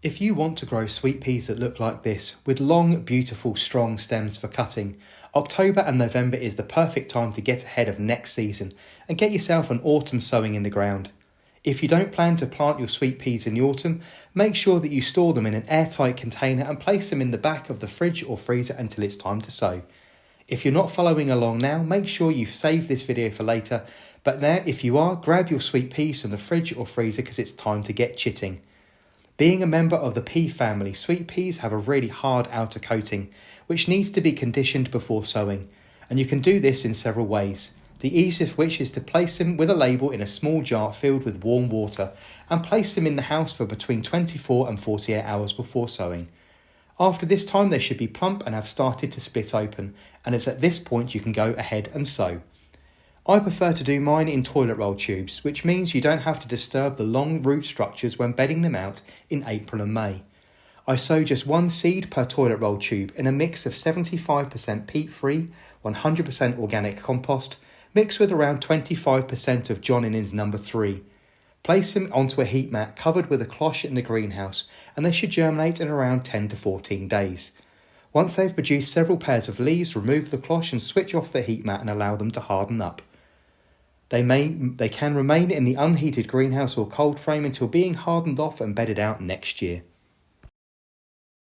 If you want to grow sweet peas that look like this, with long, beautiful, strong stems for cutting, October and November is the perfect time to get ahead of next season and get yourself an autumn sowing in the ground. If you don't plan to plant your sweet peas in the autumn, make sure that you store them in an airtight container and place them in the back of the fridge or freezer until it's time to sow. If you're not following along now, make sure you save this video for later, but now if you are, grab your sweet peas from the fridge or freezer because it's time to get chitting. Being a member of the pea family, sweet peas have a really hard outer coating, which needs to be conditioned before sowing, and you can do this in several ways. The easiest of which is to place them with a label in a small jar filled with warm water and place them in the house for between 24 and 48 hours before sowing. After this time they should be plump and have started to split open, and it's at this point you can go ahead and sow. I prefer to do mine in toilet roll tubes, which means you don't have to disturb the long root structures when bedding them out in April and May. I sow just one seed per toilet roll tube in a mix of 75% peat-free, 100% organic compost, mixed with around 25% of John Innings No. 3. Place them onto a heat mat covered with a cloche in the greenhouse, and they should germinate in around 10 to 14 days. Once they've produced several pairs of leaves, remove the cloche and switch off the heat mat and allow them to harden up. They can remain in the unheated greenhouse or cold frame until being hardened off and bedded out next year.